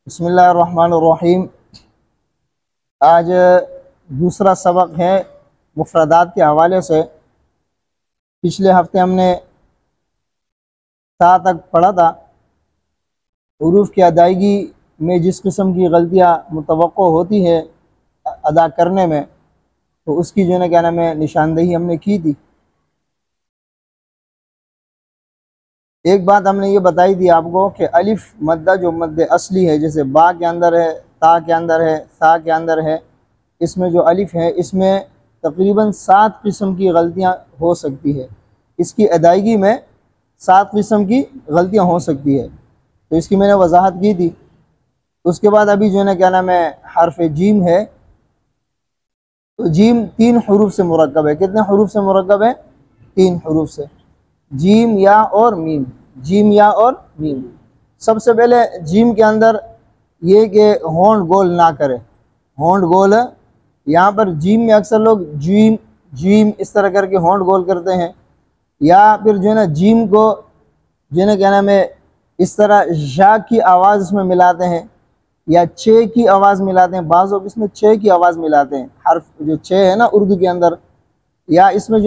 بسم اللہ الرحمن الرحیم۔ آج دوسرا سبق ہے مفردات کے حوالے سے۔ پچھلے ہفتے ہم نے تا تک پڑھا تھا۔ حروف کی ادائیگی میں جس قسم کی غلطیاں متوقع ہوتی ہے ادا کرنے میں، تو اس کی نشاندہی ہم نے کی تھی۔ ایک بات ہم نے یہ بتائی تھی آپ کو کہ الف مدہ جو مد اصلی ہے، جیسے با کے اندر ہے، تا کے اندر ہے، سا کے اندر ہے، اس میں جو الف ہے اس میں تقریباً 7 قسم کی غلطیاں ہو سکتی ہے۔ اس کی ادائیگی میں 7 قسم کی غلطیاں ہو سکتی ہے، تو اس کی میں نے وضاحت کی تھی۔ اس کے بعد ابھی حرف جیم ہے، تو جیم 3 حروف سے مرکب ہے۔ کتنے حروف سے مرکب ہے؟ 3 حروف سے، جیم، یا اور میم۔ جیم، یا اور میم۔ سب سے پہلے جیم کے اندر یہ کہ ہونٹ گول نہ کرے۔ ہونٹ گول، یہاں پر جیم میں اکثر لوگ جیم جیم اس طرح کر کے ہونٹ گول کرتے ہیں، یا پھر جیم کو اس طرح ژ کی آواز اس میں ملاتے ہیں، یا چھ کی آواز ملاتے ہیں۔ بعض لوگ اس میں چھ کی آواز ملاتے ہیں، حرف جو چھ ہے نا اردو کے اندر، یا اس میں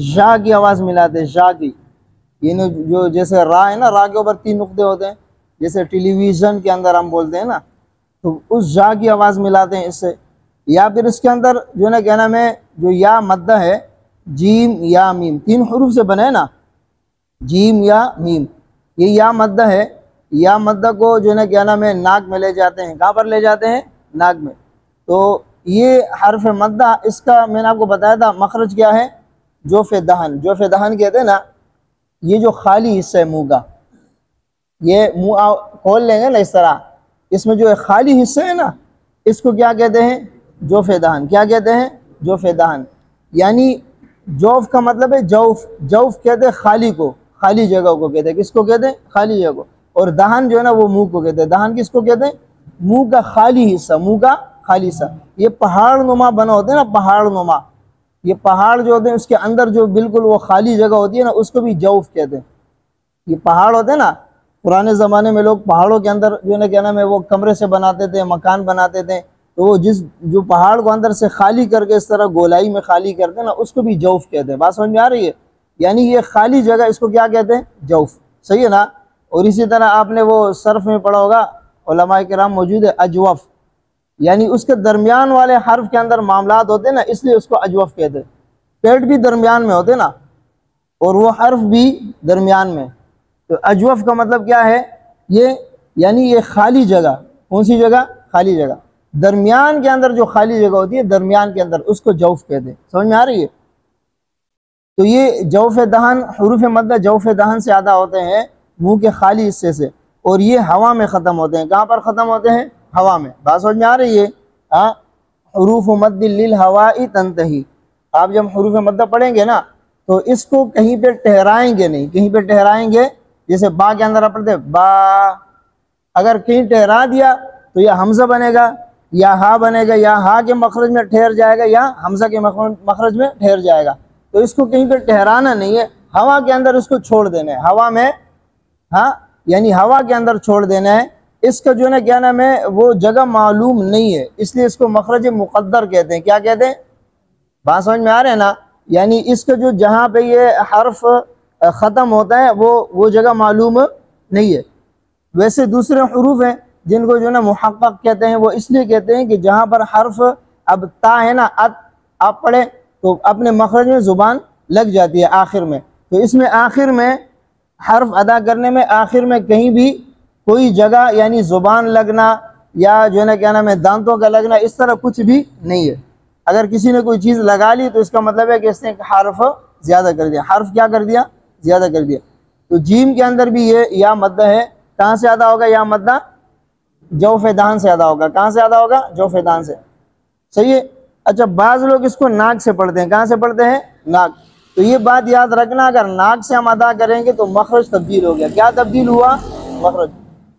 ژ کی آواز ملاتے ہیں، ژ کی، جو جیسے را ہے نا، را کے اوپر 3 نقطے ہوتے ہیں، جیسے ٹیلی ویژن کے اندر ہم بولتے ہیں نا، تو اس ژ کی آواز ملاتے ہیں اس سے۔ یا پھر اس کے اندر جو یا مدہ ہے، جیم، یا میم، 3 حروف سے بنے نا، جیم، یا میم، یہ یا مدہ ہے۔ یا مدہ کو ناک میں لے جاتے ہیں۔ کہاں پر لے جاتے ہیں؟ ناک میں۔ تو یہ حرف مدہ، اس کا میں نے آپ کو بتایا تھا مخرج کیا ہے؟ جوف دہن۔ جوف دہن کہتے ہیں نا، یہ جو خالی حصہ ہے منہ کا، یہ منہ کھول لیں گے نا اس طرح، اس میں جو خالی حصہ ہے نا، اس کو کیا کہتے ہیں؟ جوف دہن۔ کیا کہتے ہیں؟ جوف دہن۔ یعنی جوف کا مطلب ہے جوف۔ جوف کہتے ہیں خالی کو، خالی جگہ کو کہتے ہیں۔ کس کو کہتے ہیں؟ خالی جگہ کو۔ اور دہن جو ہے نا وہ منہ کو کہتے ہیں۔ دہن کس کو کہتے ہیں؟ منہ کا خالی حصہ، منہ کا خالی حصہ۔ یہ پہاڑ نما بنا ہوتے ہیں نا، پہاڑ نما، یہ پہاڑ جو ہوتے ہیں اس کے اندر جو بالکل وہ خالی جگہ ہوتی ہے نا، اس کو بھی جوف کہتے ہیں۔ یہ پہاڑ ہوتے ہیں نا، پرانے زمانے میں لوگ پہاڑوں کے اندر وہ کمرے سے بناتے تھے، مکان بناتے تھے، تو وہ جو پہاڑ کو اندر سے خالی کر کے اس طرح گولائی میں خالی کرتے ہیں نا، اس کو بھی جوف کہتے ہیں۔ بات سمجھ میں آ رہی ہے؟ یعنی یہ خالی جگہ، اس کو کیا کہتے ہیں؟ جوف۔ صحیح ہے نا؟ اور اسی طرح آپ نے وہ صرف میں پڑھا ہوگا، علماء کرام موجود ہے، اجوف، یعنی اس کے درمیان والے حرف کے اندر معاملات ہوتے ہیں نا، اس لیے اس کو اجوف کہتے ہیں۔ پیٹ بھی درمیان میں ہوتے نا، اور وہ حرف بھی درمیان میں، تو اجوف کا مطلب کیا ہے؟ یعنی یہ خالی جگہ۔ کون سی جگہ؟ خالی جگہ۔ درمیان کے اندر جو خالی جگہ ہوتی ہے، درمیان کے اندر، اس کو جوف کہتے ہیں۔ سمجھ میں آ رہی ہے؟ تو یہ جوف دہن، حروف مدہ جوف دہن سے ادا ہوتے ہیں، منہ کے خالی حصے سے، اور یہ ہوا میں ختم ہوتے ہیں۔ کہاں پر ختم ہوتے ہیں؟ ہوا میں۔ بات سمجھ میں آ رہی ہے؟ حروف مد للہواء تنتہی۔ آپ جب حروف مدہ پڑھیں گے نا، تو اس کو کہیں پہ ٹھہرائیں گے نہیں، کہیں پہ ٹھہرائیں گے، جیسے با کے اندر آپ پڑھتے ہیں با، اگر کہیں ٹھہرا دیا تو یا حمزہ بنے گا، یا ہا بنے گا، یا ہا کے مخرج میں ٹھہر جائے گا، یا حمزہ کے مخرج میں ٹھہر جائے گا۔ تو اس کو کہیں پہ ٹھہرانا نہیں ہے، ہوا کے اندر اس کو چھوڑ دینا ہے، ہوا میں، یعنی ہوا کے اندر چھوڑ دینا ہے۔ اس کا وہ جگہ معلوم نہیں ہے، اس لیے اس کو مخرج مقدر کہتے ہیں۔ کیا کہتے ہیں؟ بات سمجھ میں آ رہے ہیں نا؟ یعنی اس کا جو جہاں پہ یہ حرف ختم ہوتا ہے وہ جگہ معلوم نہیں ہے۔ ویسے دوسرے حروف ہیں جن کو محقق کہتے ہیں، وہ اس لیے کہتے ہیں کہ جہاں پر حرف، اب تا ہے نا، آپ پڑھیں تو اپنے مخرج میں زبان لگ جاتی ہے آخر میں، تو اس میں آخر میں حرف ادا کرنے میں آخر میں کہیں بھی کوئی جگہ، یعنی زبان لگنا یا دانتوں کا لگنا، اس طرح کچھ بھی نہیں ہے۔ اگر کسی نے کوئی چیز لگا لی تو اس کا مطلب ہے کہ اس نے حرف زیادہ کر دیا۔ حرف کیا کر دیا؟ زیادہ کر دیا۔ تو جیم کے اندر بھی یہ یا مدہ ہے، کہاں سے ادا ہوگا یا مدہ؟ جوف دہن سے ادا ہوگا۔ کہاں سے ادا ہوگا؟ جوف دہن سے۔ صحیح ہے؟ اچھا، بعض لوگ اس کو ناک سے پڑھتے ہیں۔ کہاں سے پڑھتے ہیں؟ ناک۔ تو یہ بات یاد رکھنا، اگر ناک سے ہم ادا کریں گے تو مخرج تبدیل ہو گیا۔ کیا تبدیل ہوا؟ مخرج۔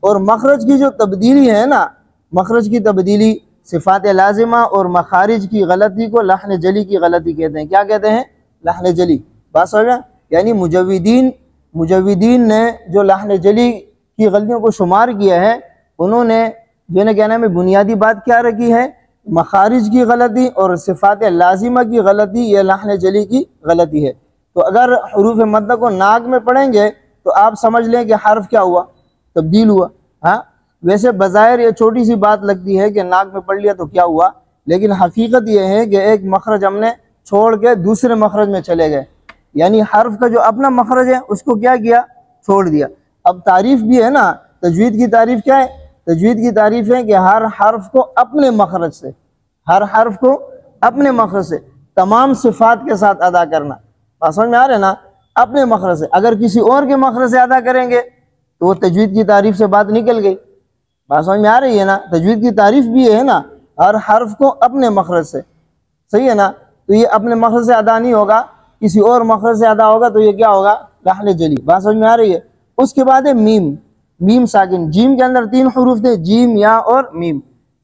اور مخرج کی جو تبدیلی ہے نا، مخرج کی تبدیلی، صفات لازمہ اور مخارج کی غلطی کو لحن جلی کی غلطی کہتے ہیں۔ کیا کہتے ہیں؟ لحن جلی۔ بات سمجھا؟ یعنی مجودین نے جو لحن جلی کی غلطیوں کو شمار کیا ہے، انہوں نے جو ہے کہنا میں بنیادی بات کیا رکھی ہے؟ مخارج کی غلطی اور صفات لازمہ کی غلطی، یہ لحن جلی کی غلطی ہے۔ تو اگر حروف مدہ کو ناک میں پڑھیں گے تو آپ سمجھ لیں کہ حرف کیا ہوا؟ تبدیل ہوا۔ ہاں ویسے بظاہر یہ چھوٹی سی بات لگتی ہے کہ ناک میں پڑھ لیا تو کیا ہوا، لیکن حقیقت یہ ہے کہ ایک مخرج ہم نے چھوڑ کے دوسرے مخرج میں چلے گئے، یعنی حرف کا جو اپنا مخرج ہے اس کو کیا کیا؟ چھوڑ دیا۔ اب تعریف بھی ہے نا، تجوید کی تعریف کیا ہے؟ تجوید کی تعریف ہے کہ ہر حرف کو اپنے مخرج سے، ہر حرف کو اپنے مخرج سے تمام صفات کے ساتھ ادا کرنا۔ بات سمجھ میں آ رہا ہے نا؟ اپنے مخرج سے، اگر کسی اور کے مخرج سے ادا کریں گے تو وہ تجوید کی تعریف سے بات نکل گئی۔ بات سمجھ میں آ رہی ہے نا؟ تجوید کی تعریف بھی ہے نا، ہر حرف کو اپنے مخرج سے، صحیح ہے نا؟ تو یہ اپنے مخرج سے ادا نہیں ہوگا، کسی اور مخرج سے ادا ہوگا تو یہ کیا ہوگا؟ لحن جلی۔ بات سمجھ میں آ رہی ہے؟ اس کے بعد ہے میم، میم ساکن۔ جیم کے اندر 3 حروف تھے، جیم، یا اور میم۔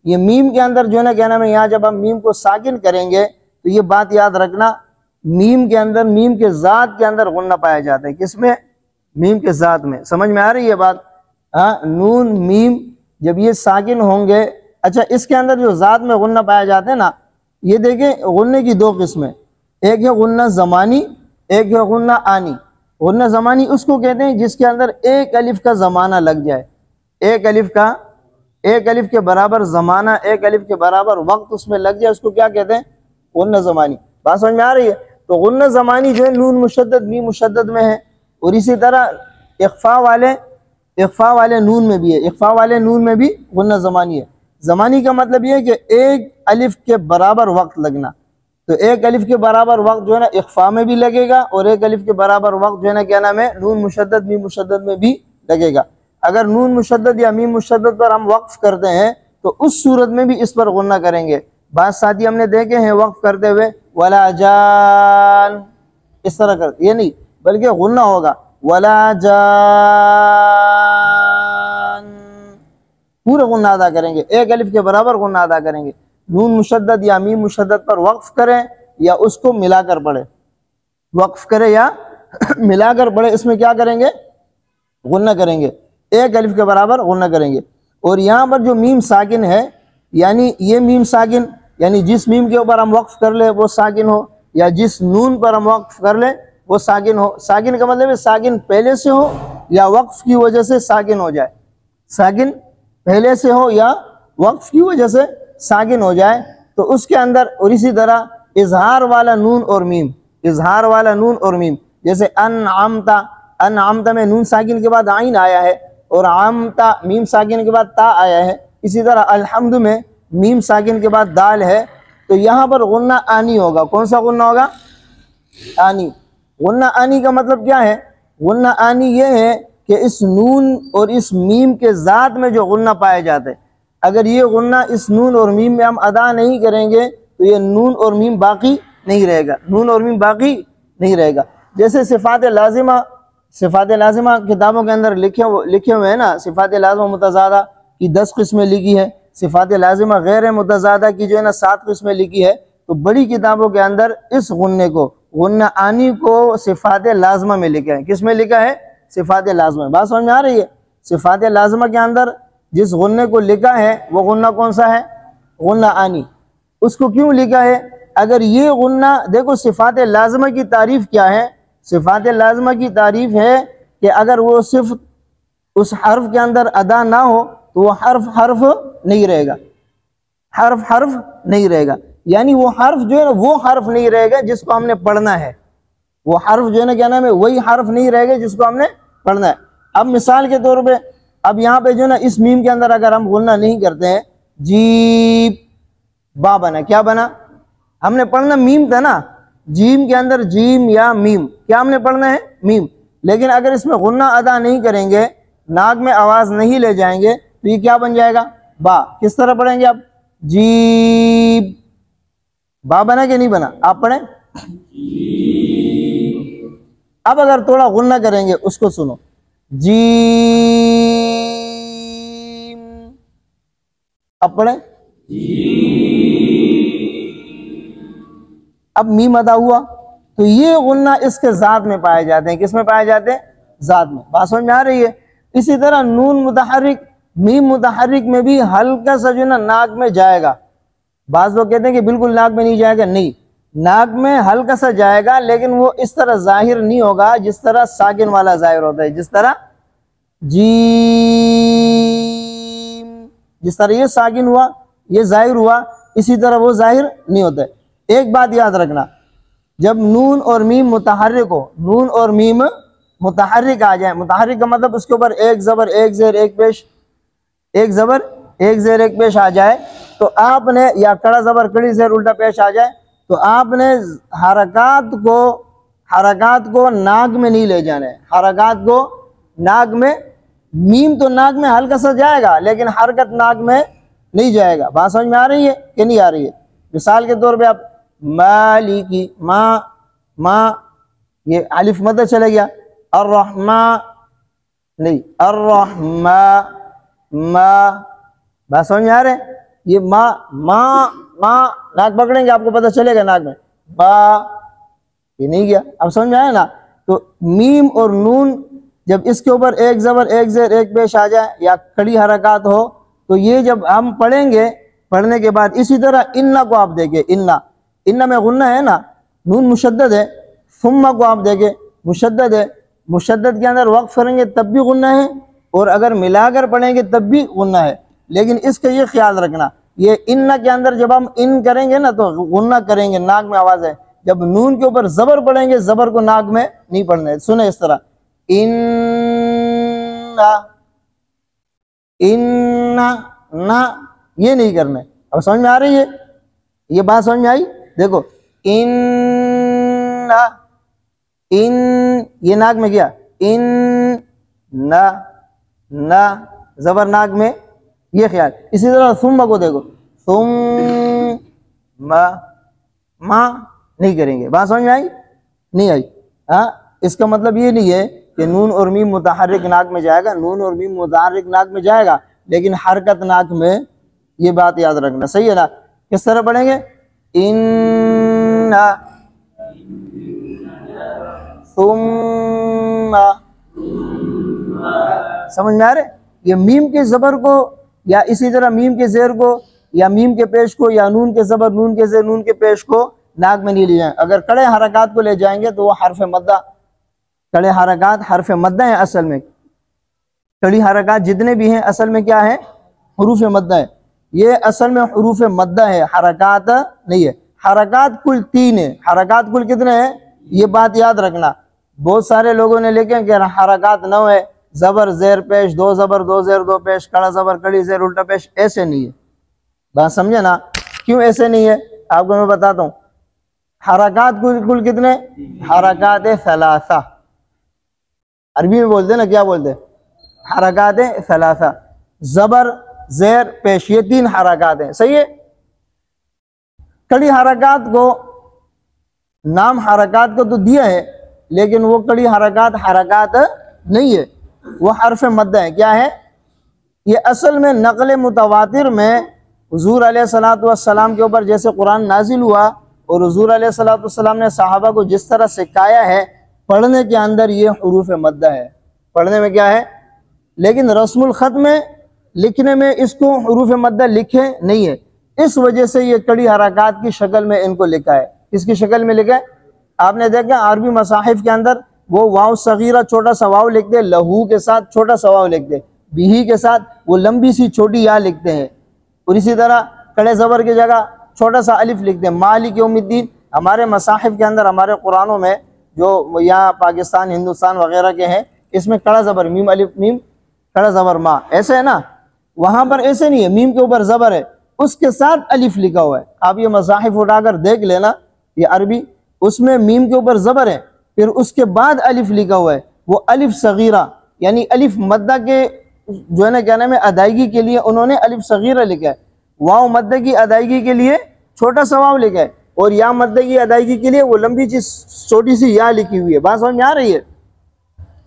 یہ میم کے اندر جو ہے نا کہنا میں یہاں جب ہم میم کو ساکن کریں گے تو یہ بات یاد رکھنا، میم کے اندر، میم کے ذات کے اندر غنہ پایا جاتا ہے۔ کس میں؟ میم کے ذات میں۔ سمجھ میں آ رہی ہے بات؟ ہاں نون میم جب یہ ساکن ہوں گے، اچھا اس کے اندر جو ذات میں غنہ پایا جاتا ہے نا، یہ دیکھیں غنے کی 2 قسمیں، ایک ہے غنہ زمانی، ایک ہے غنہ آنی۔ غنہ زمانی اس کو کہتے ہیں جس کے اندر ایک الف کا زمانہ لگ جائے، ایک الف کے برابر زمانہ، ایک الف کے برابر وقت اس میں لگ جائے، اس کو کیا کہتے ہیں؟ غنہ زمانی۔ بات سمجھ میں آ رہی ہے؟ تو غنہ زمانی جو ہے نون مشدد میم مشدد میں ہے، اور اسی طرح اخفاء والے نون میں بھی ہے، اخفاء والے نون میں بھی غنہ زمانی ہے۔ زمانی کا مطلب یہ ہے کہ ایک الف کے برابر وقت لگنا، تو ایک الف کے برابر وقت جو ہے نا اخفاء میں بھی لگے گا، اور ایک الف کے برابر وقت جو ہے نا کیا نام ہے؟ نون مشدد میم مشدد میں بھی لگے گا۔ اگر نون مشدد یا میم مشدد پر ہم وقف کرتے ہیں تو اس صورت میں بھی اس پر غنہ کریں گے۔ بعض ساتھی ہم نے دیکھے ہیں وقف کرتے ہوئے ولا جان، اس طرح کرتے، یہ نہیں بلکہ غنہ ہوگا ولا جان، پورا غنہ ادا کریں گے، ایک الف کے برابر غنہ ادا کریں گے۔ نون مشدد یا میم مشدد پر وقف کریں یا اس کو ملا کر پڑھے، وقف کرے یا ملا کر پڑھے، اس میں کیا کریں گے؟ غنہ کریں گے، ایک الف کے برابر غنہ کریں گے۔ اور یہاں پر جو میم ساکن ہے، یعنی یہ میم ساکن، یعنی جس میم کے اوپر ہم وقف کر لیں وہ ساکن ہو، یا جس نون پر ہم وقف کر لیں وہ ساکن ہو۔ ساکن کا مطلب ہے ساکن پہلے سے ہو یا وقف کی وجہ سے ساکن ہو جائے، ساکن پہلے سے ہو یا وقف کی وجہ سے ساکن ہو جائے تو اس کے اندر۔ اور اسی طرح اظہار والا نون اور میم، اظہار والا نون اور میم، جیسے انعمتا، انعمتا میں نون ساکن کے بعد عین آیا ہے، اور عامتا میم ساکن کے بعد تا آیا ہے۔ اسی طرح الحمد میں میم ساکن کے بعد دال ہے، تو یہاں پر غنہ آنی ہوگا۔ کون سا غنہ ہوگا؟ آنی۔ غنہ آنی کا مطلب کیا ہے؟ غنہ آنی یہ ہے کہ اس نون اور اس میم کے ذات میں جو غنہ پائے جاتے ہیں، اگر یہ غنہ اس نون اور میم میں ہم ادا نہیں کریں گے تو یہ نون اور میم باقی نہیں رہے گا، نون اور میم باقی نہیں رہے گا۔ جیسے صفات لازمہ کتابوں کے اندر لکھے ہوئے ہیں نا، صفات لازمہ متضادہ کی 10 قسمیں لکھی ہے، صفات لازمہ غیر متضادہ کی جو ہے نا 7 قسمیں لکھی ہے۔ تو بڑی کتابوں کے اندر اس غنے کو، غنہ آنی کو صفات لازمہ میں لکھا ہے۔ کس میں لکھا ہے؟ صفات لازمہ۔ بات سمجھ میں آ رہی ہے؟ صفات لازمہ کے اندر جس غنے کو لکھا ہے وہ غنہ کون سا ہے؟ غنہ آنی۔ اس کو کیوں لکھا ہے؟ اگر یہ غنہ، دیکھو صفات لازمہ کی تعریف کیا ہے؟ صفات لازمہ کی تعریف ہے کہ اگر وہ صرف اس حرف کے اندر ادا نہ ہو تو وہ حرف نہیں رہے گا، حرف نہیں رہے گا، یعنی وہ حرف جو ہے نا وہ حرف نہیں رہے گا جس کو ہم نے پڑھنا ہے، وہ حرف جو ہے نا کیا نام ہے؟ وہی حرف نہیں رہے گا جس کو ہم نے پڑھنا ہے۔ اب مثال کے طور پہ اب یہاں پہ جو ہے نا اس میم کے اندر اگر ہم غنہ نہیں کرتے ہیں، جیم با بنا، کیا بنا؟ ہم نے پڑھنا میم تھا نا، جیم کے اندر جیم یا میم، کیا ہم نے پڑھنا ہے؟ میم۔ لیکن اگر اس میں غنہ ادا نہیں کریں گے، ناک میں آواز نہیں لے جائیں گے تو یہ کیا بن جائے گا؟ با۔ کس طرح پڑھیں گے آپ؟ جیم، با بنا کہ نہیں بنا؟ آپ پڑھیں۔ اب اگر تھوڑا غنہ کریں گے اس کو سنو، جیم، اب پڑھیں۔ اب میم ادا ہوا تو یہ غنہ اس کے ذات میں پائے جاتے ہیں۔ کس میں پائے جاتے ہیں؟ ذات میں۔ بات سمجھ میں آ رہی ہے؟ اسی طرح نون متحرک میم متحرک میں بھی ہلکا سا جو ہے نا ناک میں جائے گا. بعض لوگ کہتے ہیں کہ بالکل ناک میں نہیں جائے گا، نہیں، ناک میں ہلکا سا جائے گا، لیکن وہ اس طرح ظاہر نہیں ہوگا جس طرح ساکن والا ظاہر ہوتا ہے. جس طرح جیم، جس طرح یہ ساکن ہوا، یہ ظاہر ہوا، اسی طرح وہ ظاہر نہیں ہوتا ہے. ایک بات یاد رکھنا، جب نون اور میم متحرک ہو، نون اور میم متحرک آ جائیں، متحرک کا مطلب اس کے اوپر ایک زبر ایک زیر ایک پیش، ایک زبر ایک زیر ایک پیش آ جائے، تو آپ نے، یا کڑا زبر کڑی زیر الٹا پیش آ جائے، تو آپ نے حرکات کو ناک میں نہیں لے جانے. حرکات کو ناک میں، میم تو ناک میں ہلکا سا جائے گا لیکن حرکت ناک میں نہیں جائے گا. بات سمجھ میں آ رہی ہے کہ نہیں آ رہی ہے؟ مثال کے طور پہ آپ مالکی، ما یہ الف مد چلے گیا، الرحمن نہیں، الرحمن ما. بات سمجھ میں آ رہے؟ یہ ما ناک پکڑیں گے آپ کو پتہ چلے گا ناک میں، با یہ نہیں گیا. اب سمجھ میں آیا نا؟ تو میم اور نون جب اس کے اوپر ایک زبر ایک زیر ایک پیش آ جائے یا کڑی حرکات ہو، تو یہ جب ہم پڑھیں گے، پڑھنے کے بعد اسی طرح انا کو آپ دیکھیں، انا میں غنہ ہے نا، نون مشدد ہے. ثم کو آپ دیکھیں مشدد ہے، مشدد کے اندر وقف کریں گے تب بھی غنہ ہے، اور اگر ملا کر پڑھیں گے تب بھی غنہ ہے. لیکن اس کا یہ خیال رکھنا، یہ انا کے اندر جب ہم ان کریں گے نا تو غنہ کریں گے، ناک میں آواز ہے. جب نون کے اوپر زبر پڑھیں گے، زبر کو ناک میں نہیں پڑھنا ہے. سنیں اس طرح، نا یہ نہیں کرنا ہے. اب سمجھ میں آ رہی ہے؟ یہ بات سمجھ میں آئی؟ دیکھو، ان یہ ناک میں کیا، نا زبر ناک میں، یہ خیال. اسی طرح ثم کو دیکھو، ما نہیں کریں گے. بات سمجھ میں آئی؟ نہیں آئی؟ ہاں، اس کا مطلب یہ نہیں ہے کہ نون اور میم متحرک ناک میں جائے گا، نون اور میم متحرک ناک میں جائے گا لیکن حرکت ناک میں. یہ بات یاد رکھنا، صحیح ہے نا؟ کس طرح پڑھیں گے؟ ثم. سمجھ میں آ رہے؟ یہ میم کے زبر کو یا اسی طرح میم کے زیر کو یا میم کے پیش کو یا نون کے زبر نون کے زیر نون کے پیش کو ناک میں نہیں لے جائیں. اگر کڑے حرکات کو لے جائیں گے تو وہ حرف مدہ، کڑے حرکات حرف مدہ ہیں. اصل میں کڑی حرکات جتنے بھی ہیں اصل میں کیا ہے؟ حروف مدہ ہے. یہ اصل میں حروف مدہ ہے، حرکات نہیں ہے. حرکات کل 3 ہیں. حرکات کل کتنے ہیں؟ یہ بات یاد رکھنا. بہت سارے لوگوں نے لکھے کہ حرکات 9 ہے، زبر زیر پیش، 2 زبر 2 زیر 2 پیش، کڑا زبر کڑی زیر الٹا پیش. ایسے نہیں ہے. بات سمجھے نا؟ کیوں ایسے نہیں ہے آپ کو میں بتاتا ہوں. حرکات کل کتنے؟ حرکات ثلاثہ. عربی میں بولتے ہیں نا، کیا بولتے ہیں؟ حرکات ثلاثہ. زبر زیر پیش، یہ 3 حرکات ہیں. صحیح ہے؟ کڑی حرکات کو نام حرکات کو تو دیا ہے لیکن وہ کڑی حرکات نہیں ہے، وہ حرف مدہ ہے. کیا ہے یہ؟ اصل میں نقل متواتر میں حضور علیہ الصلوۃ والسلام کے اوپر جیسے قرآن نازل ہوا اور حضور علیہ الصلوۃ والسلام نے صحابہ کو جس طرح سکھایا ہے، پڑھنے کے اندر یہ حروف مدہ ہے، پڑھنے میں کیا ہے. لیکن رسم الخط میں لکھنے میں اس کو حروف مدہ لکھے نہیں ہے، اس وجہ سے یہ کڑی حرکات کی شکل میں ان کو لکھا ہے. کس کی شکل میں لکھا ہے؟ آپ نے دیکھا عربی مصاحف کے اندر وہ واو صغیرہ چھوٹا سا واو لکھتے، لہو کے ساتھ چھوٹا سا واو لکھتے، بھی کے ساتھ وہ لمبی سی چھوٹی یا لکھتے ہیں، اور اسی طرح کڑے زبر کی جگہ چھوٹا سا الف لکھتے ہیں. مالک یوم الدین ہمارے مصاحف کے اندر، ہمارے قرآنوں میں جو یہاں پاکستان ہندوستان وغیرہ کے ہیں، اس میں کڑا زبر میم الف میم کڑا زبر ما ایسے ہے نا. وہاں پر ایسے نہیں ہے، میم کے اوپر زبر ہے، اس کے ساتھ الف لکھا ہوا ہے. آپ یہ مصاحف اٹھا کر دیکھ لینا، یہ عربی، اس میں میم کے اوپر زبر ہے، پھر اس کے بعد الف لکھا ہوا ہے. وہ الف صغیرہ یعنی الف مدہ کے جو ہے نا کیا نام ہے ادائیگی کے لیے انہوں نے الف صغیرہ لکھا ہے. واو مدہ کی ادائیگی کے لیے چھوٹا سا واو لکھا ہے، اور یا مدہ کی ادائیگی کے لیے وہ لمبی چیز چھوٹی سی یا لکھی ہوئی ہے. بات سمجھ میں آ رہی ہے؟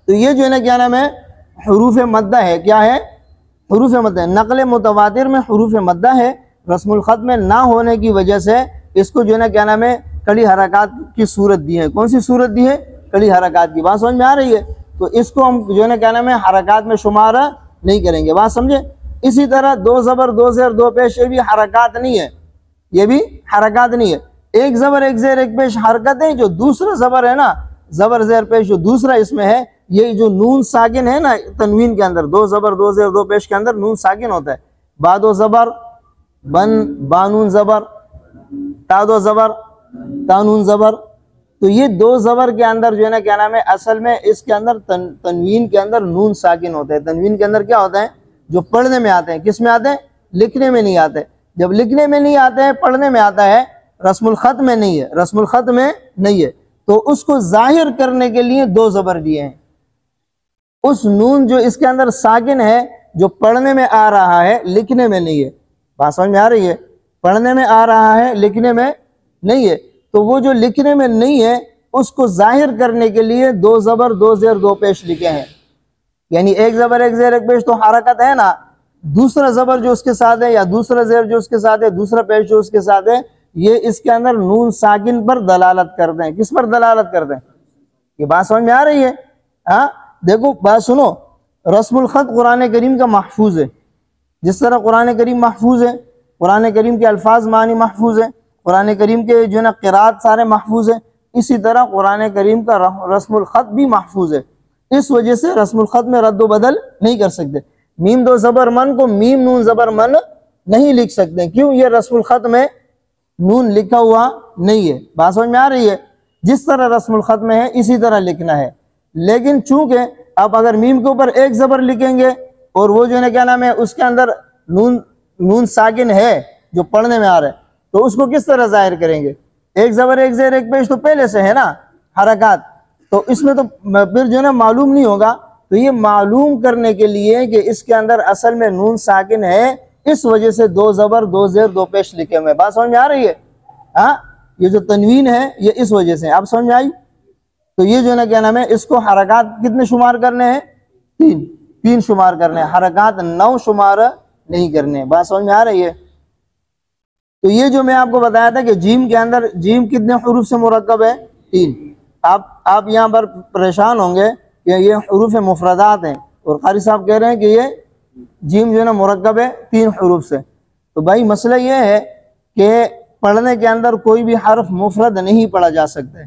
تو یہ جو ہے نا کیا نام ہے حروف مدہ ہے. کیا ہے؟ حروف مدہ ہے. نقل متواتر میں حروف مدہ ہے، رسم الخط میں نہ ہونے کی وجہ سے اس کو جو ہے نا کیا نام ہے کڑی حرکات کی صورت دی ہے. کون سی صورت دی ہے؟ کڑی حرکات کی. بات سمجھ میں آ رہی ہے؟ تو اس کو ہم جو ہے نا کیا نام ہے حرکات میں شمار نہیں کریں گے. بات سمجھے؟ اسی طرح دو زبر دو زیر دو پیش، یہ بھی حرکات نہیں ہے، یہ بھی حرکات نہیں ہے، ایک زبر ایک زیر ایک پیش حرکت ہے۔ جو دوسرا زبر ہے نا، زبر زیر پیش جو دوسرا اس میں ہے، یہ جو نون ساکن ہے نا تنوین کے اندر، دو زبر دو زیر دو پیش کے اندر نون ساکن ہوتا ہے، با دو زبر بن، بانون زبر، تا دو زبر تانون زبر، تو یہ دو زبر کے اندر جو ہے نا کیا نام ہے، اصل میں اس کے اندر تنوین کے اندر نون ساکن ہوتا ہے۔ تنوین کے اندر کیا ہوتا ہے؟ جو پڑھنے میں آتے ہیں، کس میں آتے ہیں؟ لکھنے میں نہیں آتے۔ جب لکھنے میں نہیں آتے ہیں، پڑھنے میں آتا ہے، رسم الخط میں نہیں ہے، رسم الخط میں نہیں ہے، تو اس کو ظاہر کرنے کے لیے دو زبر دیے ہیں۔ اس نون جو اس کے اندر ساکن ہے، جو پڑھنے میں آ رہا ہے، لکھنے میں نہیں ہے، بات سمجھ میں آ رہی ہے؟ پڑھنے میں آ رہا ہے، لکھنے میں نہیں ہے، تو وہ جو لکھنے میں نہیں ہے اس کو ظاہر کرنے کے لیے دو زبر دو زیر دو پیش لکھے ہیں۔ یعنی ایک زبر ایک زیر ایک پیش تو حرکت ہے نا، دوسرا زبر جو اس کے ساتھ ہے یا دوسرا زیر جو اس کے ساتھ ہے، دوسرا پیش جو اس کے ساتھ ہے، یہ اس کے اندر نون ساکن پر دلالت کرتے ہیں۔ کس پر دلالت کرتے ہیں؟ یہ بات سمجھ میں آ رہی ہے؟ ہاں دیکھو بات سنو، رسم الخط قرآن کریم کا محفوظ ہے، جس طرح قرآن کریم محفوظ ہے، قرآن کریم کے الفاظ معنی محفوظ ہے، قرآن کریم کے جو ہے نا قرات سارے محفوظ ہیں، اسی طرح قرآن کریم کا رسم الخط بھی محفوظ ہے۔ اس وجہ سے رسم الخط میں رد و بدل نہیں کر سکتے، میم دو زبر من کو میم نون زبر من نہیں لکھ سکتے، کیوں؟ یہ رسم الخط میں نون لکھا ہوا نہیں ہے۔ بات سمجھ میں آ رہی ہے؟ جس طرح رسم الخط میں ہے اسی طرح لکھنا ہے، لیکن چونکہ اب اگر میم کے اوپر ایک زبر لکھیں گے اور وہ جو ہے نا کیا نام ہے اس کے اندر نون ساکن ہے جو پڑھنے میں آ رہا ہے، تو اس کو کس طرح ظاہر کریں گے؟ ایک زبر ایک زیر ایک پیش تو پہلے سے ہے نا حرکات، تو اس میں تو پھر جو ہے نا معلوم نہیں ہوگا، تو یہ معلوم کرنے کے لیے کہ اس کے اندر اصل میں نون ساکن ہے، اس وجہ سے دو زبر دو زیر دو پیش لکھے ہوئے۔ بات سمجھ میں آ رہی ہے؟ ہاں یہ جو تنوین ہے یہ اس وجہ سے، اب سمجھ میں آئی؟ تو یہ جو ہے نا کیا نام ہے، اس کو حرکات کتنے شمار کرنے ہیں؟ تین شمار کرنے ہیں، حرکات 9 شمار نہیں کرنے ہیں۔ بات سمجھ میں آ رہی ہے؟ تو یہ جو میں آپ کو بتایا تھا کہ جیم کے اندر، جیم کتنے حروف سے مرکب ہے؟ 3۔ آپ یہاں پر پریشان ہوں گے کہ یہ حروف مفردات ہیں اور قاری صاحب کہہ رہے ہیں کہ یہ جیم جو ہے نا مرکب ہے 3 حروف سے، تو بھائی مسئلہ یہ ہے کہ پڑھنے کے اندر کوئی بھی حرف مفرد نہیں پڑھا جا سکتا ہے،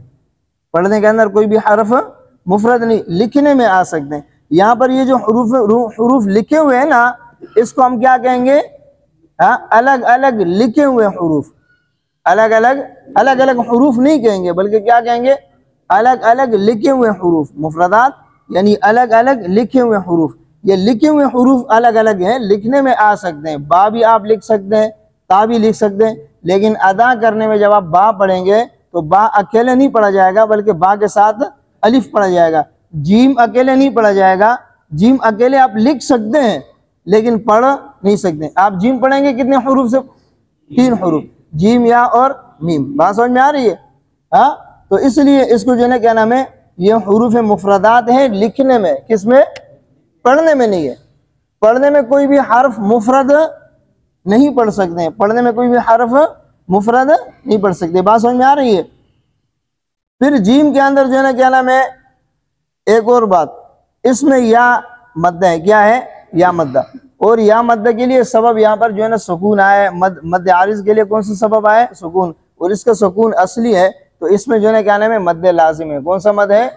پڑھنے کے اندر کوئی بھی حرف مفرد نہیں، لکھنے میں آ سکتے ہیں۔ یہاں پر یہ جو حروف لکھے ہوئے ہیں نا، اس کو ہم کیا کہیں گے؟ الگ الگ لکھے ہوئے حروف، الگ الگ حروف نہیں کہیں گے، بلکہ کیا کہیں گے؟ الگ الگ لکھے ہوئے حروف، مفردات یعنی الگ الگ لکھے ہوئے حروف۔ یہ لکھے ہوئے حروف الگ الگ ہیں، لکھنے میں آ سکتے ہیں، با بھی آپ لکھ سکتے ہیں، تا بھی لکھ سکتے ہیں، لیکن ادا کرنے میں جب آپ با پڑھیں گے تو با اکیلے نہیں پڑھا جائے گا، بلکہ با کے ساتھ الف پڑھا جائے گا۔ جیم اکیلے نہیں پڑھا جائے گا، جیم اکیلے آپ لکھ سکتے ہیں لیکن پڑھ نہیں سکتے۔ آپ جیم پڑھیں گے کتنے حروف سے؟ 3 حروف، جیم یا اور میم۔ بات سمجھ میں آ رہی ہے؟ ہاں تو اس لیے اس کو جو ہے نا کیا نام ہے، یہ حروف مفردات ہیں لکھنے میں، کس میں؟ پڑھنے میں نہیں ہے۔ پڑھنے میں کوئی بھی حرف مفرد نہیں پڑھ سکتے ہیں، پڑھنے میں کوئی بھی حرف مفرد نہیں پڑھ سکتے۔ بات سمجھ میں آ رہی ہے؟ پھر جیم کے اندر جو ہے نا کیا نام ہے، ایک اور بات، اس میں یا مدہ ہے، کیا ہے؟ یا مدہ، اور یا مدہ کے لیے سبب یہاں پر جو ہے نا سکون آئے، مد عارض کے لیے کون سا سبب آئے؟ سکون، اور اس کا سکون اصلی ہے، تو اس میں جو ہے نا کیا نام ہے، مد لازم ہے۔ کون سا مد ہے؟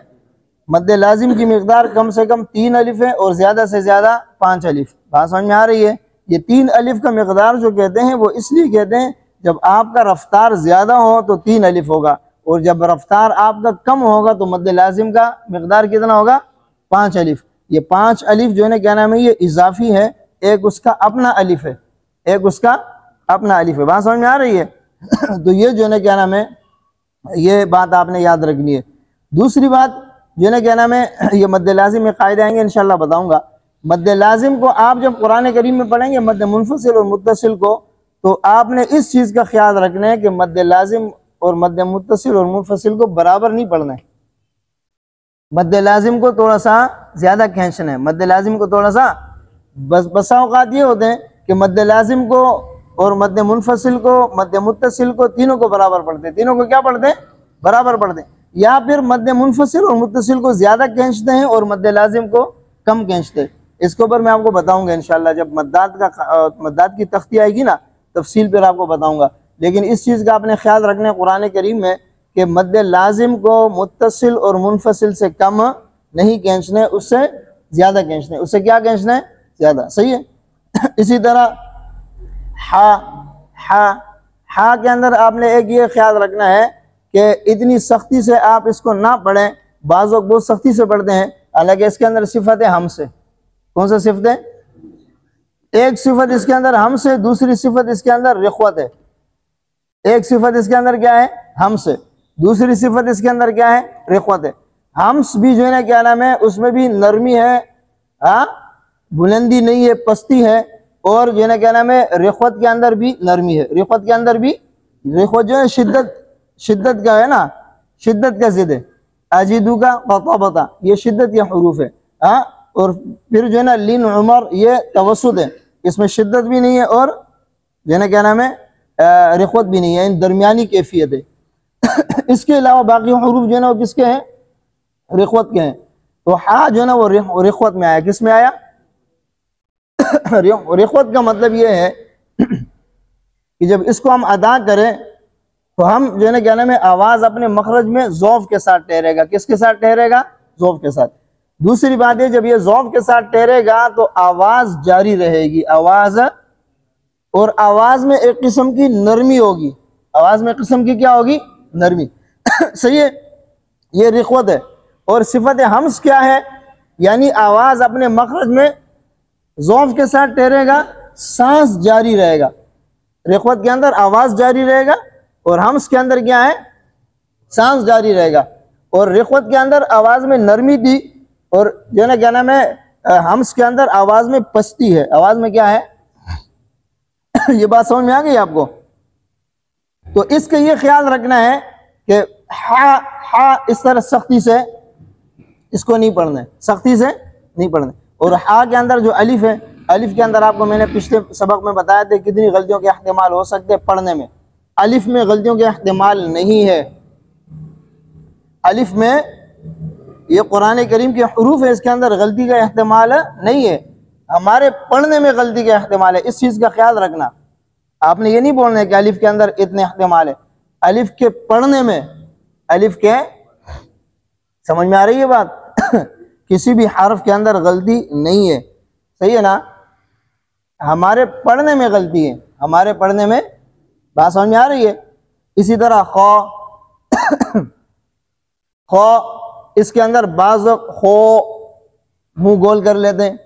مد لازم کی مقدار کم سے کم 3 الف ہے اور زیادہ سے زیادہ 5 الف۔ بات سمجھ میں آ رہی ہے؟ یہ 3 الف کا مقدار جو کہتے ہیں وہ اس لیے کہتے ہیں جب آپ کا رفتار زیادہ ہو تو 3 الف ہوگا، اور جب رفتار آپ کا کم ہوگا تو مد لازم کا مقدار کتنا ہوگا؟ 5 الف۔ یہ 5 الف جو ہے نا کیا نام ہے، یہ اضافی ہے، ایک اس کا اپنا الف ہے، ایک اس کا اپنا الف ہے۔ بات سمجھ میں آ رہی ہے؟ تو یہ جو ہے نا کیا نام ہے، یہ بات آپ نے یاد رکھنی ہے۔ دوسری بات جو ہے نا کیا نام ہے، یہ مد لازم میں قاعدے آئیں گے انشاءاللہ بتاؤں گا۔ مد لازم کو آپ جب قرآن کریم میں پڑھیں گے مد منفصل اور متصل کو، تو آپ نے اس چیز کا خیال رکھنا ہے کہ مد لازم اور مد متصل اور منفصل کو برابر نہیں پڑھنا ہے۔ مد لازم کو تھوڑا سا زیادہ کھینچنا ہے، مد لازم کو تھوڑا سا، بسا اوقات یہ ہوتے ہیں کہ مد لازم کو اور مد منفصل کو، مد متصل کو، تینوں کو برابر پڑھتے ہیں، تینوں کو کیا پڑھتے ہیں؟ برابر پڑھتے ہیں، یا پھر مد منفصل اور متصل کو زیادہ کھینچتے ہیں اور مد لازم کو کم کھینچتے ہیں۔ اس کے اوپر میں آپ کو بتاؤں گا انشاءاللہ، جب مدات کی تختی آئے گی نا تفصیل پر آپ کو بتاؤں گا۔ لیکن اس چیز کا آپ نے خیال رکھنا ہے قرآن کریم میں کہ مد لازم کو متصل اور منفصل سے کم نہیں کھینچنا ہے، اس سے زیادہ کھینچنا ہے، اس سے کیا کھینچنا ہے؟ زیادہ، صحیح ہے۔ اسی طرح ہا کے اندر آپ نے ایک یہ خیال رکھنا ہے کہ اتنی سختی سے آپ اس کو نہ پڑھیں، بعض لوگ بہت سختی سے پڑھتے ہیں، حالانکہ اس کے اندر صفت ہے ہم سے۔ کون سا صفت ہے؟ ایک صفت اس کے اندر ہم سے، دوسری صفت اس کے اندر رخوت ہے۔ ایک صفت اس کے اندر کیا ہے؟ ہم سے، دوسری صفت اس کے اندر کیا ہے؟ رخوت ہے۔ ہمس بھی جو ہے نا کیا نام ہے، اس میں بھی نرمی ہے، بلندی نہیں ہے، پستی ہے، اور جو ہے نا کیا نام ہے رخوت کے اندر بھی نرمی ہے۔ رخوت کے اندر بھی، رخوت جو ہے شدت کا ہے نا، شدت کا ضد ہے۔ اجیدو کا قطبتا، یہ شدت کے حروف ہے۔ اور پھر جو ہے نا لین عمر، یہ توسط ہے، اس میں شدت بھی نہیں ہے اور جو ہے نا کیا نام ہے رخوت بھی نہیں ہے، ان درمیانی کیفیت ہے۔ اس کے علاوہ باقی حروف جو ہے نا وہ کس کے ہیں؟ رخوت کے ہیں۔ تو ہا جو ہے نا وہ رخوت میں آیا۔ کس میں آیا؟ رخوت کا مطلب یہ ہے کہ جب اس کو ہم ادا کریں تو ہم جو ہے نا کیا نام ہے آواز اپنے مخرج میں ذوف کے ساتھ ٹھہرے گا۔ کس کے ساتھ ٹھہرے گا؟ ذوف کے ساتھ۔ دوسری بات ہے جب یہ ذوف کے ساتھ ٹھہرے گا تو آواز جاری رہے گی، آواز، اور آواز میں ایک قسم کی نرمی ہوگی۔ آواز میں قسم کی کیا ہوگی؟ نرمی۔ صحیح ہے، یہ رخوت ہے۔ اور صفت ہمس کیا ہے؟ یعنی آواز اپنے مخرج میں ذوف کے ساتھ ٹھہرے گا، سانس جاری رہے گا۔ رخوت کے اندر آواز جاری رہے گا اور ہمس کے اندر کیا ہے؟ سانس جاری رہے گا۔ اور رخوت کے اندر آواز میں نرمی تھی، اور جو ہے نا کیا نام ہے ہمس کے اندر آواز میں پستی ہے۔ آواز میں کیا ہے؟ یہ بات سمجھ میں آ گئی آپ کو؟ تو اس کا یہ خیال رکھنا ہے کہ ہا اس طرح سختی سے اس کو نہیں پڑھنا ہے، سختی سے نہیں پڑھنا ہے۔ اور ہا کے اندر جو الف ہے، الف کے اندر آپ کو میں نے پچھلے سبق میں بتایا تھا کتنی غلطیوں کے احتمال ہو سکتے پڑھنے میں۔ الف میں غلطیوں کے احتمال نہیں ہے۔ الف میں یہ قرآن کریم کے حروف ہے، اس کے اندر غلطی کا احتمال نہیں ہے، ہمارے پڑھنے میں غلطی کا احتمال ہے۔ اس چیز کا خیال رکھنا، آپ نے یہ نہیں بولنا ہے کہ الف کے اندر اتنے احتمال ہے۔ الف کے پڑھنے میں، الف کے، سمجھ میں آ رہی ہے بات؟ کسی بھی حرف کے اندر غلطی نہیں ہے، صحیح ہے نا؟ ہمارے پڑھنے میں غلطی ہے، ہمارے پڑھنے میں، بات سمجھ میں آ رہی ہے؟ اسی طرح خو، اس کے اندر بعض خو منہ گول کر لیتے ہیں۔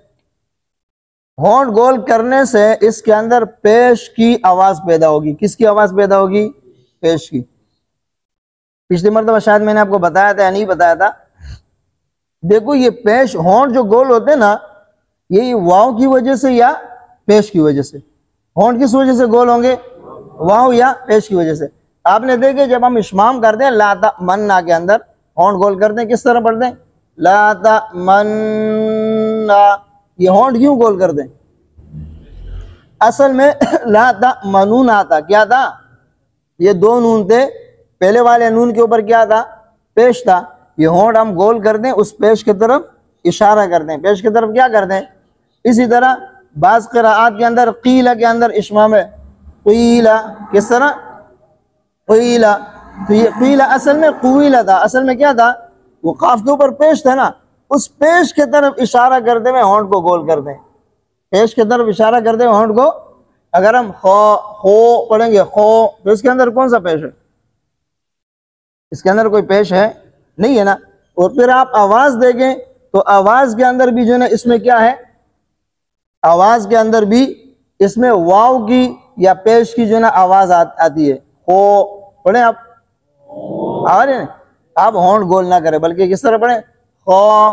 ہونٹ گول کرنے سے اس کے اندر پیش کی آواز پیدا ہوگی۔ کس کی آواز پیدا ہوگی؟ پیش کی۔ پچھلی مرتبہ شاید میں نے آپ کو بتایا تھا یا نہیں بتایا تھا، دیکھو یہ پیش، ہونٹ جو گول ہوتے ہیں نا، یہ واو کی وجہ سے یا پیش کی وجہ سے؟ ہونٹ کس وجہ سے گول ہوں گے؟ واو یا پیش کی وجہ سے۔ آپ نے دیکھے جب ہم اشمام کرتے ہیں لا تمنا کے اندر ہونٹ گول کرتے ہیں، کس طرح پڑھتے ہیں؟ لا تمنا، یہ ہونٹ کیوں گول کرتے ہیں؟ اصل میں لا تمنون آتا، کیا تھا؟ یہ دو نون تھے، پہلے والے نون کے اوپر کیا تھا؟ پیش تھا۔ یہ ہونٹ ہم گول کرتے ہیں، اس پیش کی طرف اشارہ کرتے ہیں، پیش کی طرف کیا کرتے ہیں؟ اسی طرح بعض قراءات کے اندر قیلہ کے اندر اشمام ہے، قیلہ، کس طرح؟ قیلہ، تو یہ قیلہ اصل میں قویلہ تھا، اصل میں کیا تھا؟ وہ قاف کے اوپر پیش تھا نا، اس پیش کی طرف اشارہ کرتے ہوئے ہونٹ کو گول کرتے ہیں، پیش کی طرف اشارہ کرتے ہوئے ہونٹ کو۔ اگر ہم خو پڑھیں گے، خو، تو اس کے اندر کون سا پیش ہے؟ اس کے اندر کوئی پیش ہے نہیں ہے نا۔ اور پھر آپ آواز دیکھیں تو آواز کے اندر بھی جو ہے نا اس میں کیا ہے؟ آواز کے اندر بھی اس میں واو کی یا پیش کی جو ہے نا آواز آتی ہے۔ خو پڑھیں آپ، آ رہے ہیں؟ آپ ہونٹ گول نہ کریں بلکہ کس طرح پڑھیں؟ خو،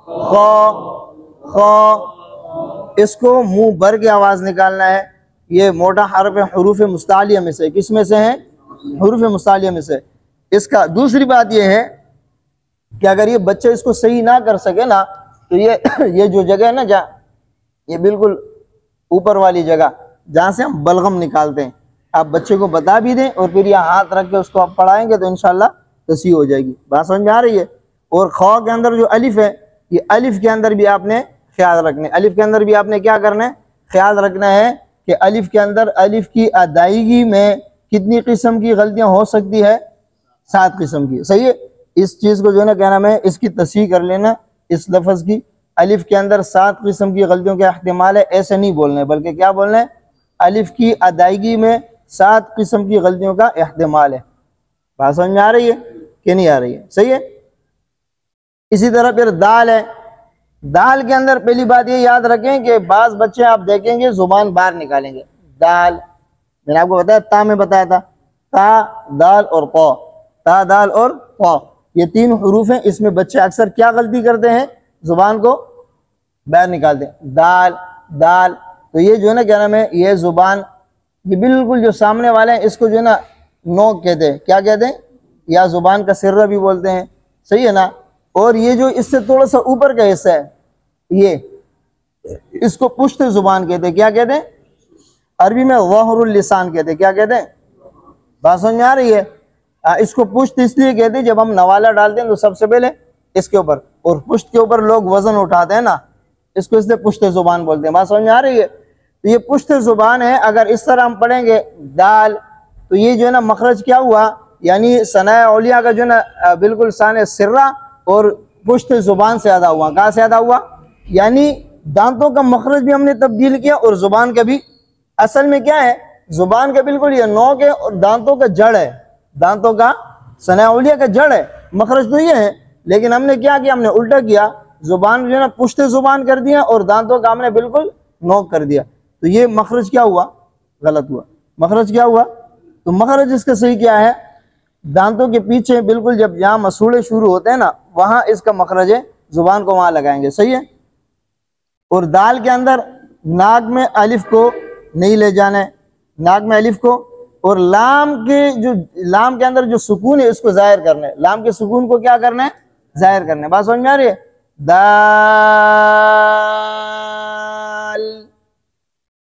خو، خو، اس کو منہ بھر کے آواز نکالنا ہے۔ یہ موٹا حرف حروف مستعلیہ میں سے، کس میں سے ہے؟ حروف مستعلیہ میں سے۔ اس کا دوسری بات یہ ہے کہ اگر یہ بچے اس کو صحیح نہ کر سکے نا تو یہ جو جگہ ہے نا، جہاں یہ بالکل اوپر والی جگہ جہاں سے ہم بلغم نکالتے ہیں، آپ بچے کو بتا بھی دیں اور پھر یہاں ہاتھ رکھ کے اس کو آپ پڑھائیں گے تو انشاءاللہ تصحیح ہو جائے گی۔ بات سمجھ میں آ رہی ہے؟ اور خو کے اندر جو الف ہے، یہ الف کے اندر بھی آپ نے خیال رکھنے. الف کے اندر بھی آپ نے کیا کرنا ہے؟ خیال رکھنا ہے کہ الف کے اندر الف کی ادائیگی میں کتنی قسم کی غلطیاں ہو سکتی ہے؟ 7 قسم کی. صحیح ہے. اس چیز کو جو ہے نا کیا نام ہے اس کی تصحیح کر لینا. اس لفظ کی الف کے اندر 7 قسم کی غلطیوں کا احتمال ہے، ایسے نہیں بولنا ہے بلکہ کیا بولنا ہے؟ الف کی ادائیگی میں 7 قسم کی غلطیوں کا احتمال ہے. بات سمجھ میں آ رہی ہے کہ نہیں آ رہی ہے؟ صحیح ہے. اسی طرح پھر دال ہے. دال کے اندر پہلی بات یہ یاد رکھیں کہ بعض بچے آپ دیکھیں گے زبان باہر نکالیں گے. دال میں نے آپ کو بتایا، تا میں بتایا تھا، تا دال اور قا، تا دال اور قا، یہ 3 حروف ہیں. اس میں بچے اکثر کیا غلطی کرتے ہیں؟ زبان کو باہر نکالتے ہیں. دال دال، تو یہ جو ہے نا کیا نام ہے یہ زبان، یہ بالکل جو سامنے والے ہیں اس کو جو ہے نا نوک کہتے ہیں. کیا کہتے ہیں؟ یا زبان کا سرہ بھی بولتے ہیں. صحیح ہے نا. اور یہ جو اس سے تھوڑا سا اوپر کا حصہ ہے یہ، اس کو پشت زبان کہتے ہیں. کیا کہتے ہیں؟ عربی میں ظہر اللسان کہتے ہیں. کیا کہتے ہیں؟ بات سمجھ میں آ رہی ہے؟ اس کو پشت اس لیے کہتے ہیں جب ہم نوالا ڈالتے ہیں تو سب سے پہلے اس کے اوپر، اور پشت کے اوپر لوگ وزن اٹھاتے ہیں نا، اس کو اس لیے پشت زبان بولتے ہیں. بات سمجھ میں آ رہی ہے؟ تو یہ پشت زبان ہے. اگر اس طرح ہم پڑھیں گے دال، تو یہ جو ہے نا مخرج کیا ہوا؟ یعنی ثناء اولیاء کا جو ہے نا بالکل ثانیہ سرہ اور پشت زبان سے ادا ہوا. کہاں سے ادا ہوا؟ یعنی دانتوں کا مخرج بھی ہم نے تبدیل کیا اور زبان کا بھی. اصل میں کیا ہے؟ زبان کا بالکل یہ نوک ہے اور دانتوں کا جڑ ہے. دانتوں کا ثناء اولیاء کا جڑ ہے، مخرج تو یہ ہے. لیکن ہم نے کیا ہم نے الٹا کیا، زبان جو ہے نا پشت زبان کر دیا اور دانتوں کا ہم نے بالکل نوک کر دیا. تو یہ مخرج کیا ہوا؟ غلط ہوا. مخرج کیا ہوا؟ تو مخرج اس کا صحیح کیا ہے؟ دانتوں کے پیچھے بالکل جب جہاں مسوڑے شروع ہوتے ہیں نا وہاں اس کا مخرج ہے، زبان کو وہاں لگائیں گے. صحیح ہے. اور دال کے اندر ناک میں الف کو نہیں لے جانا ہے، ناک میں الف کو، اور لام کے اندر جو سکون ہے اس کو ظاہر کرنا ہے. لام کے سکون کو کیا کرنا ہے؟ ظاہر کرنا ہے. بات سمجھ میں آ رہی ہے؟ دا